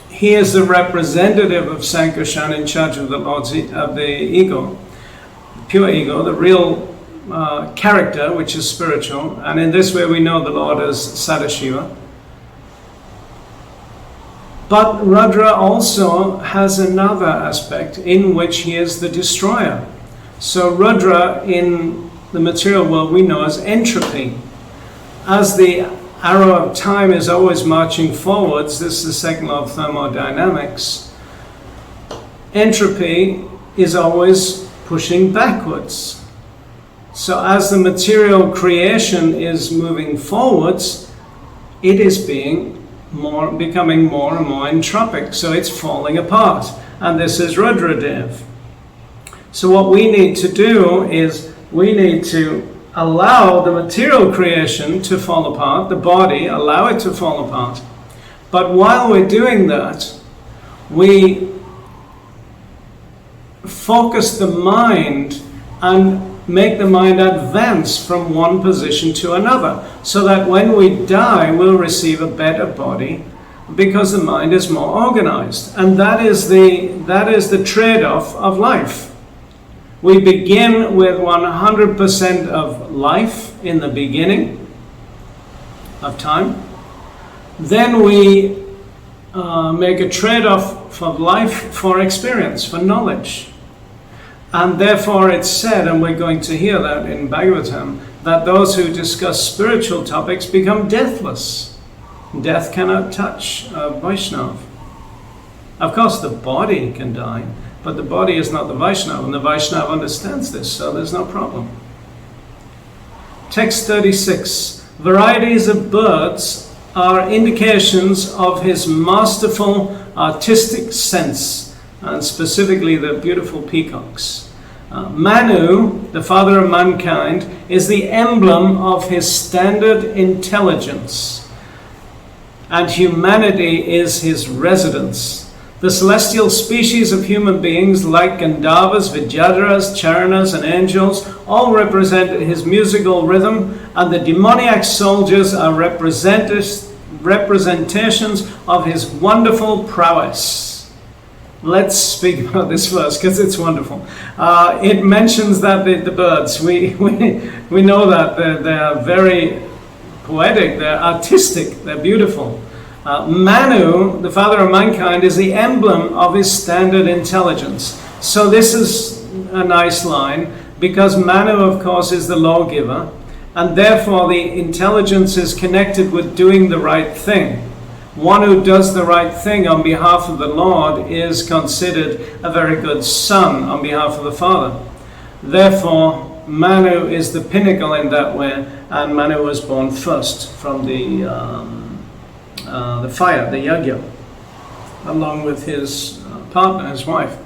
he is the representative of Sankarshan in charge of the Lord's of the ego, pure ego, the real character, which is spiritual, and in this way we know the Lord as Sadashiva. But Rudra also has another aspect in which he is the destroyer. So Rudra in the material world we know as entropy. As the arrow of time is always marching forwards, this is the second law of thermodynamics, entropy is always pushing backwards. So as the material creation is moving forwards, it is becoming more and more entropic, so it's falling apart. And this is Rudradev. So what we need to do is we need to allow the material creation to fall apart, the body, allow it to fall apart. But while we're doing that, we focus the mind and make the mind advance from one position to another, so that when we die, we'll receive a better body because the mind is more organized. And that is the trade-off of life. We begin with 100% of life in the beginning of time. Then we make a trade-off of life for experience, for knowledge. And therefore it's said, and we're going to hear that in Bhagavatam, that those who discuss spiritual topics become deathless. Death cannot touch a Vaishnava. Of course the body can die, but the body is not the Vaishnava, and the Vaishnava understands this, so there's no problem. Text 36. Varieties of birds are indications of his masterful artistic sense, and specifically the beautiful peacocks. Manu, the father of mankind, is the emblem of his standard intelligence, and humanity is his residence. The celestial species of human beings, like Gandharvas, Vidyadharas, Charanas, and angels, all represent his musical rhythm, and the demoniac soldiers are representations of his wonderful prowess. Let's speak about this verse because it's wonderful. It mentions that the birds, we know that they are very poetic, they're artistic, they're beautiful. Manu, the father of mankind, is the emblem of his standard intelligence. So this is a nice line, because Manu, of course, is the lawgiver, and therefore the intelligence is connected with doing the right thing. One who does the right thing on behalf of the Lord is considered a very good son on behalf of the Father. Therefore, Manu is the pinnacle in that way, and Manu was born first from the fire, the yajna, along with his partner, his wife.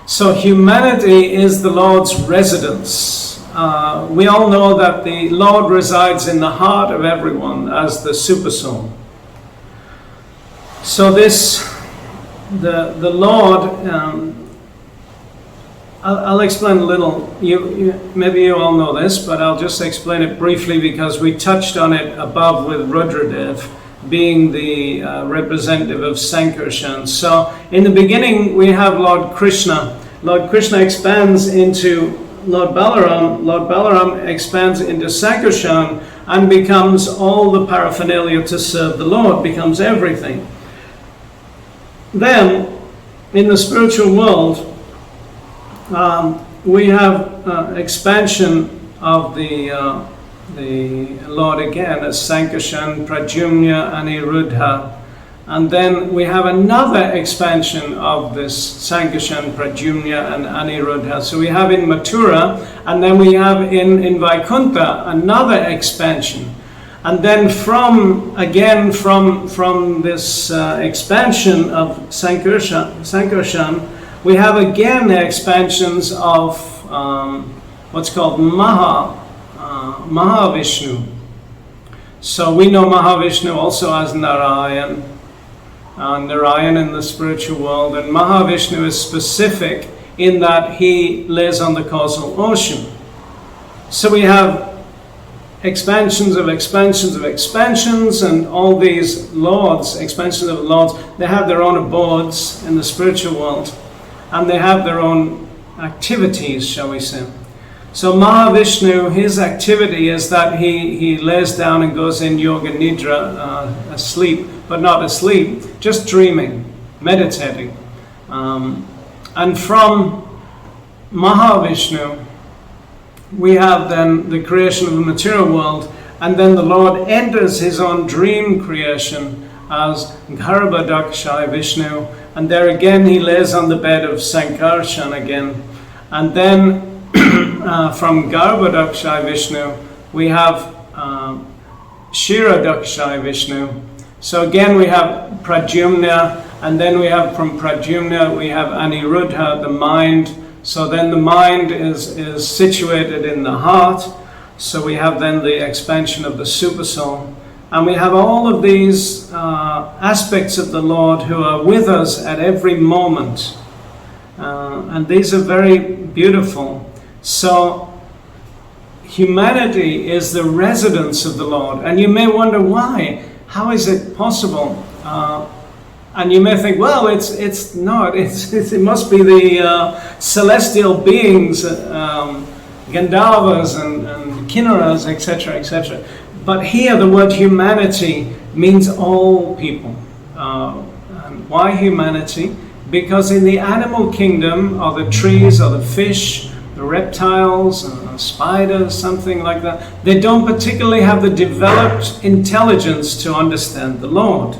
So humanity is the Lord's residence. We all know that the Lord resides in the heart of everyone as the supersoul. So the Lord, I'll explain a little. Maybe you all know this, but I'll just explain it briefly because we touched on it above with Rudradev being the representative of Sankarshan. So in the beginning we have Lord Krishna. Lord Krishna expands into Lord Balaram. Lord Balaram expands into Sankarshan and becomes all the paraphernalia to serve the Lord, becomes everything. Then in the spiritual world we have expansion of the Lord again as Sankarshan, Pradyumna, Aniruddha. And then we have another expansion of this Sankarshan, Pradyumna and Aniruddha. So we have in Mathura, and then we have in Vaikuntha another expansion. And then from this expansion of Sankarshan, we have again the expansions of what's called Mahavishnu. So we know Mahavishnu also as Narayan, Narayan in the spiritual world, and Mahavishnu is specific in that he lays on the causal ocean. So we have expansions of expansions of expansions, and all these lords, expansions of lords, they have their own abodes in the spiritual world, and they have their own activities, shall we say. So Mahavishnu, his activity is that he lays down and goes in yoga nidra, asleep, but not asleep, just dreaming, meditating. And from Mahavishnu, we have then the creation of the material world, and then the Lord enters his own dream creation as Garbhodakshai Vishnu, and there again he lays on the bed of Sankarshan again. And then from Garbhodakshai Vishnu, we have Kshirodakshai Vishnu. So again we have Pradyumna, and then we have from Pradyumna we have Aniruddha, the mind. So then the mind is situated in the heart. So we have then the expansion of the supersoul. And we have all of these aspects of the Lord who are with us at every moment. And these are very beautiful. So humanity is the residence of the Lord. And you may wonder why. How is it possible? And you may think, well, it must be the celestial beings, Gandharvas and Kinnaras, etc., etc. But here the word humanity means all people. And why humanity? Because in the animal kingdom are the trees, are the fish, the reptiles, spiders, something like that. They don't particularly have the developed intelligence to understand the Lord.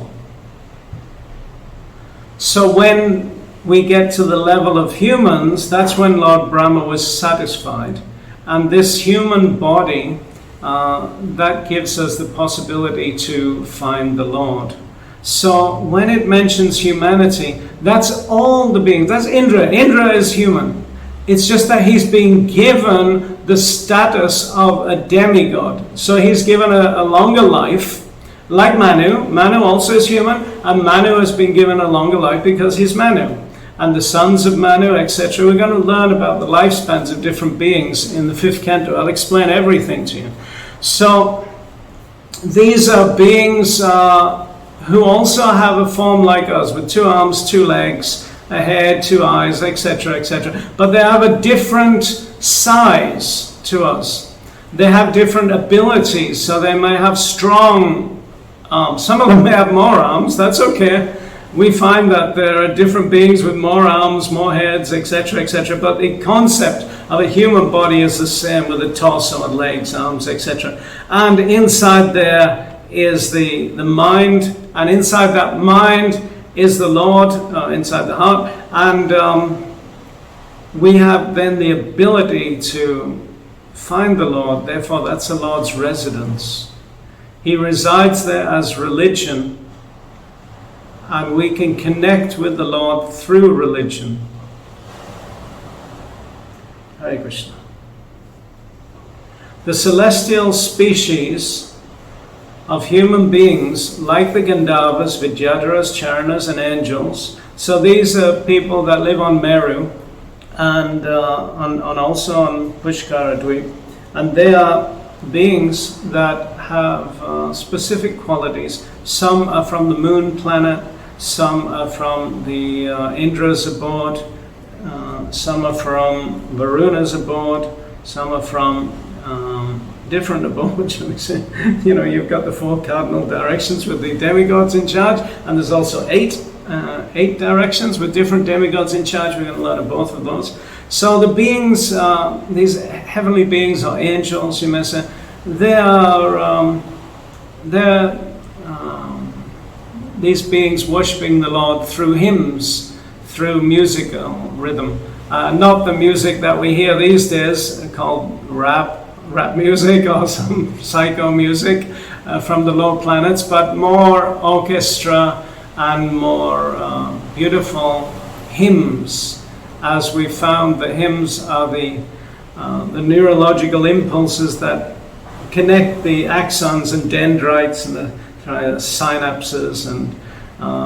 So when we get to the level of humans, that's when Lord Brahma was satisfied. And this human body, that gives us the possibility to find the Lord. So when it mentions humanity, that's all the beings. That's Indra. Indra is human. It's just that he's being given the status of a demigod. So he's given a longer life, like Manu. Manu also is human, and Manu has been given a longer life because he's Manu. And the sons of Manu, etc. We're going to learn about the lifespans of different beings in the 5th canto. I'll explain everything to you. So these are beings who also have a form like us, with 2 arms, 2 legs, a head, 2 eyes, etc., etc. But they have a different size to us. They have different abilities, so they may have strong arms. Some of them may have more arms, that's okay. We find that there are different beings with more arms, more heads, etc., etc. But the concept of a human body is the same, with a torso and legs, arms, etc. And inside there is the mind, and inside that mind is the Lord, inside the heart. And we have then the ability to find the Lord. Therefore, that's the Lord's residence. He resides there as religion, and we can connect with the Lord through religion. Hare Krishna. The celestial species of human beings, like the Gandharvas, Vidyadharas, Charanas, and angels. So these are people that live on Meru and also on Pushkara Dweep. And they are beings that have specific qualities. Some are from the moon planet, some are from the Indra's abode, some are from Varuna's abode, some are from different abodes, shall we say. You know, you've got the 4 cardinal directions with the demigods in charge, and there's also 8 directions with different demigods in charge. We're going to learn of both of those. So the beings, these heavenly beings or angels, you may say, they're these beings worshipping the Lord through hymns, through musical rhythm. Not the music that we hear these days called rap music or some psycho music from the low planets, but more orchestra and more beautiful hymns, as we found the hymns are the neurological impulses that connect the axons and dendrites and the synapses and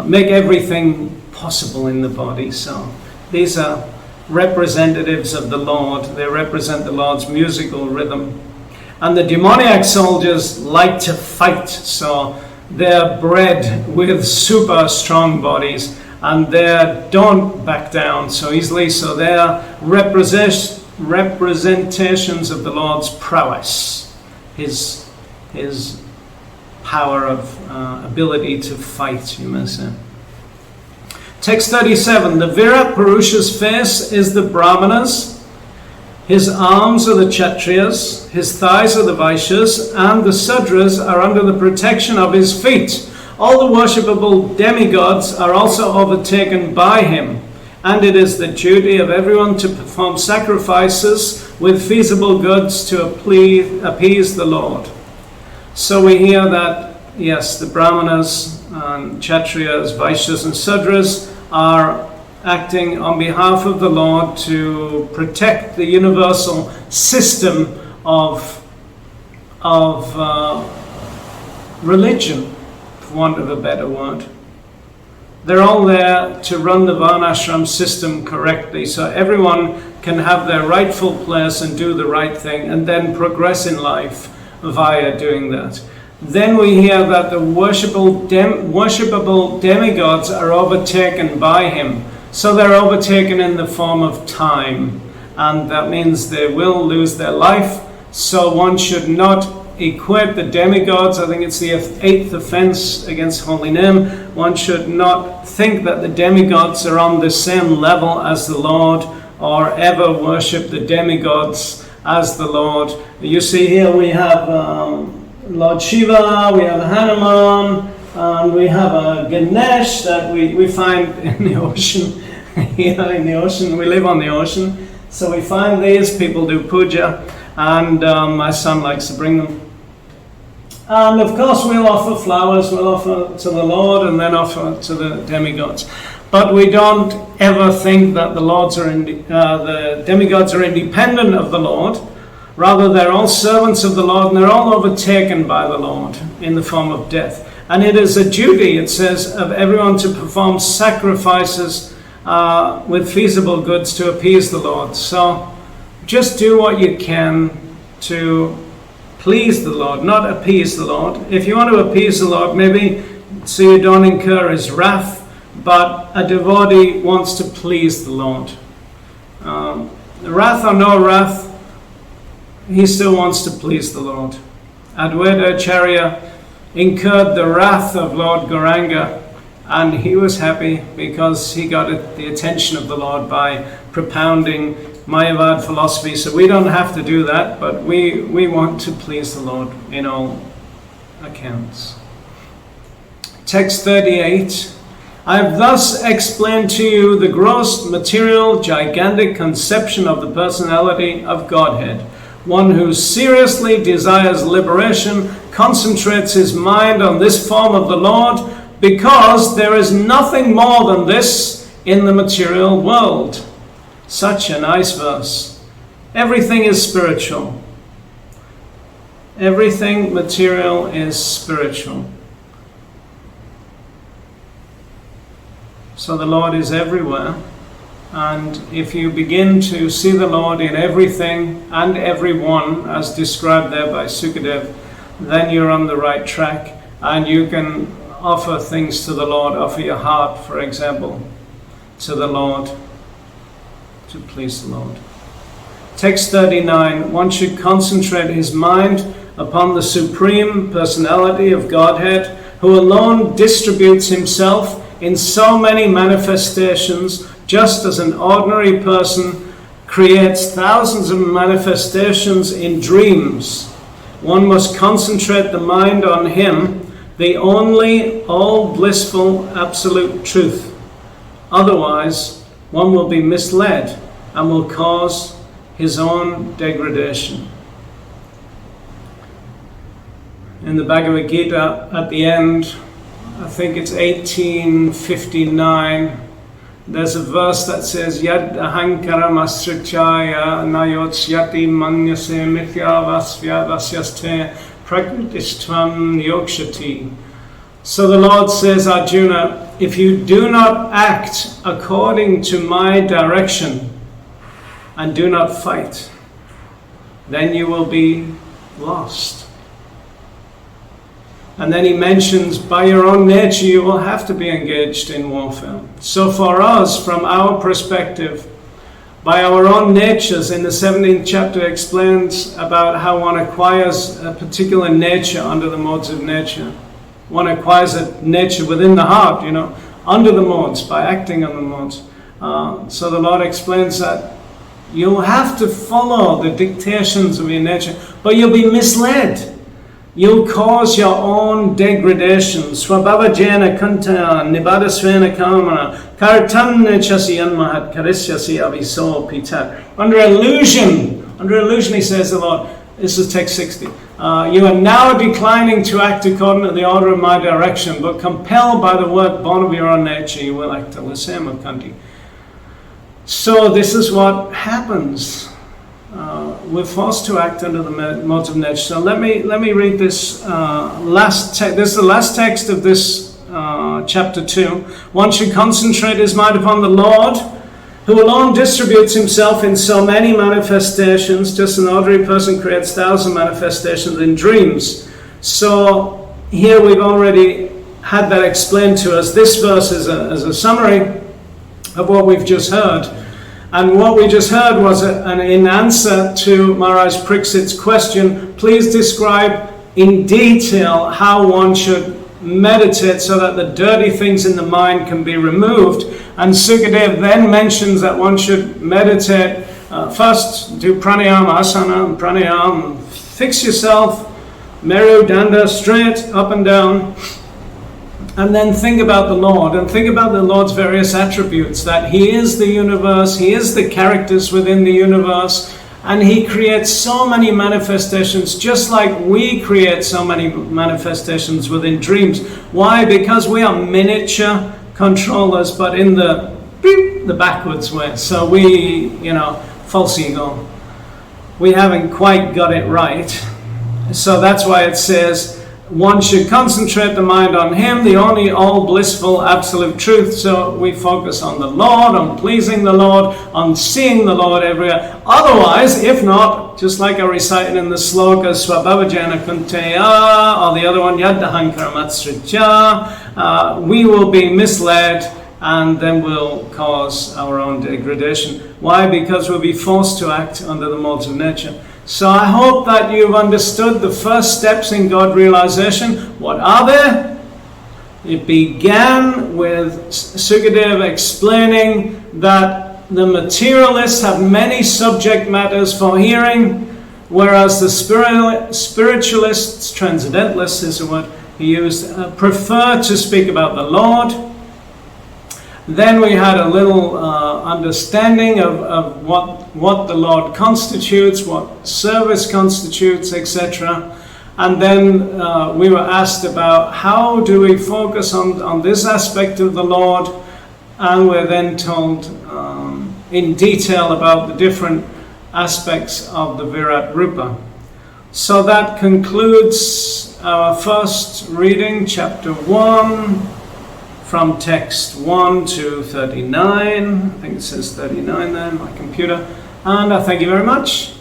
make everything possible in the body. So these are representatives of the Lord. They represent the Lord's musical rhythm. And the demoniac soldiers like to fight, so they're bred with super strong bodies and they don't back down so easily. So they're representations of the Lord's prowess, his power of ability to fight, you may say. Text 37, the Virat Purusha's face is the Brahmanas, his arms are the Kshatriyas, his thighs are the Vaishyas, and the Sudras are under the protection of his feet. All the worshipable demigods are also overtaken by him, and it is the duty of everyone to perform sacrifices with feasible goods to appease the Lord. So we hear that, yes, the Brahmanas and Kshatriyas, Vaishyas and Sudras are acting on behalf of the Lord to protect the universal system of religion, for want of a better word. They're all there to run the Varnashram system correctly, so everyone can have their rightful place and do the right thing and then progress in life via doing that. Then we hear that the worshipable demigods are overtaken by him. So they're overtaken in the form of time, and that means they will lose their life. So one should not equate the demigods. I think it's the 8th offense against holy name. One should not think that the demigods are on the same level as the Lord, or ever worship the demigods as the Lord. You see here we have Lord Shiva, we have Hanuman, and we have a Ganesh that we find in the ocean. Here in the ocean, we live on the ocean, so we find these. People do puja, and my son likes to bring them. And of course we'll offer flowers, we'll offer to the Lord and then offer to the demigods. But we don't ever think that the demigods are independent of the Lord. Rather, they're all servants of the Lord, and they're all overtaken by the Lord in the form of death. And it is a duty, it says, of everyone to perform sacrifices with feasible goods to appease the Lord. So just do what you can to please the Lord, not appease the Lord. If you want to appease the Lord, maybe so you don't incur his wrath, but a devotee wants to please the Lord. Wrath or no wrath, he still wants to please the Lord. Advaita Acharya incurred the wrath of Lord Gauranga, and he was happy because he got the attention of the Lord by propounding Mayavad philosophy. So we don't have to do that, but we want to please the Lord in all accounts. Text 38. I have thus explained to you the gross, material, gigantic conception of the personality of Godhead. One who seriously desires liberation concentrates his mind on this form of the Lord, because there is nothing more than this in the material world. Such a nice verse. Everything is spiritual. Everything material is spiritual. So the Lord is everywhere. And if you begin to see the Lord in everything and everyone, as described there by Sukadev, then you're on the right track, and you can offer things to the Lord, offer your heart, for example, to the Lord, to please the Lord. Text 39, one should concentrate his mind upon the supreme personality of Godhead, who alone distributes himself in so many manifestations, just as an ordinary person creates thousands of manifestations in dreams. One must concentrate the mind on him, the only all-blissful absolute truth. Otherwise, one will be misled and will cause his own degradation. In the Bhagavad Gita, at the end, I think it's 1859, there's a verse that says, Yad ahankaram asrichaya nayotsyati manyase mithya vasyaste prakrtistvam yokshati. So the Lord says, Arjuna, if you do not act according to my direction and do not fight, then you will be lost. And then he mentions, by your own nature, you will have to be engaged in warfare. So for us, from our perspective, by our own natures, in the 17th chapter explains about how one acquires a particular nature under the modes of nature. One acquires a nature within the heart, under the modes, by acting on the modes. So the Lord explains that you'll have to follow the dictations of your nature, but you'll be misled. You'll cause your own degradation. Swabhavajena kanta nibadasvena kamana kartanne chasiyan mahat karisyasi aviso pitat. Under illusion, he says the Lord, this is text 60, you are now declining to act according to the order of my direction, but compelled by the work born of your own nature, you will act the same of kanti. So this is what happens. We're forced to act under the modes of nature. So let me read this last text. This is the last text of this chapter 2. One should concentrate his mind upon the Lord, who alone distributes himself in so many manifestations. Just an ordinary person creates 1,000 manifestations in dreams. So here we've already had that explained to us. This verse is a summary of what we've just heard. And what we just heard was in answer to Maharaj Parikshit's question, please describe in detail how one should meditate so that the dirty things in the mind can be removed. And Sukadev then mentions that one should meditate, first do pranayama, asana, and pranayama, fix yourself, meru, danda, straight, up and down. And then think about the Lord, and think about the Lord's various attributes, that He is the universe, He is the characters within the universe, and He creates so many manifestations, just like we create so many manifestations within dreams. Why? Because we are miniature controllers, but in the backwards way. So we, false ego. We haven't quite got it right. So that's why it says, one should concentrate the mind on Him, the only all-blissful absolute truth. So we focus on the Lord, on pleasing the Lord, on seeing the Lord everywhere. Otherwise, if not, just like I recited in the sloka, Swabhavajana Kunteya, or the other one, Yaddahankara Matsritya, we will be misled, and then we'll cause our own degradation. Why? Because we'll be forced to act under the modes of nature. So I hope that you've understood the first steps in God realization. What are they? It began with Sukadev explaining that the materialists have many subject matters for hearing, whereas the spiritualists, transcendentalists is the word he used, prefer to speak about the Lord. Then we had a little understanding of what the Lord constitutes, what service constitutes, etc. And then we were asked about how do we focus on this aspect of the Lord, and we're then told in detail about the different aspects of the Virat Rupa. So that concludes our first reading, chapter 1, from text 1 to 39. I think it says 39 there in my computer. And I thank you very much.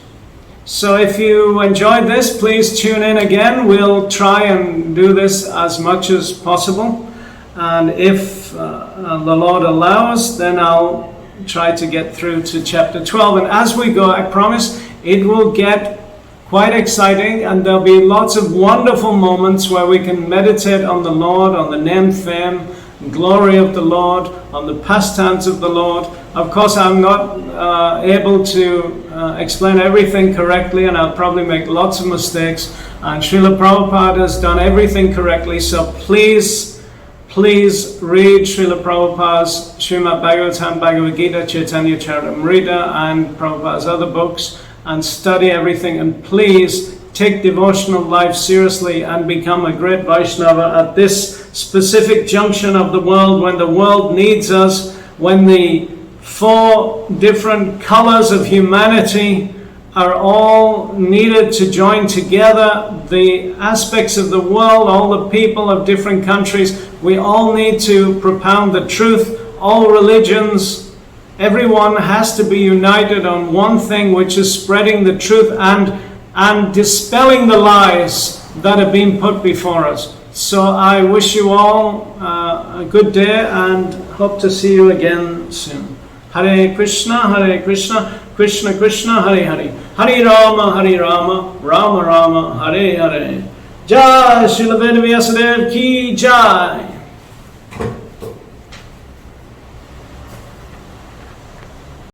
So if you enjoyed this, please tune in again. We'll try and do this as much as possible. And if the Lord allows, then I'll try to get through to chapter 12. And as we go, I promise it will get quite exciting, and there'll be lots of wonderful moments where we can meditate on the Lord, on the name, fame, glory of the Lord, on the pastimes of the Lord. Of course, I'm not able to explain everything correctly, and I'll probably make lots of mistakes. And Srila Prabhupada has done everything correctly, so please read Srila Prabhupada's Srimad Bhagavatam, Bhagavad Gita, Chaitanya Charitamrita, and Prabhupada's other books, and study everything. And please take devotional life seriously and become a great Vaishnava at this specific junction of the world, when the world needs us, when the 4 different colors of humanity are all needed to join together. The aspects of the world, all the people of different countries, we all need to propound the truth. All religions, everyone has to be united on one thing, which is spreading the truth and dispelling the lies that are being put before us. So I wish you all a good day and hope to see you again soon. Hare Krishna, Krishna Krishna, Hare Hare, Hare Rama, Rama Rama, Hare Hare. Jai Srila Vedavyasa Dev Ki Jai.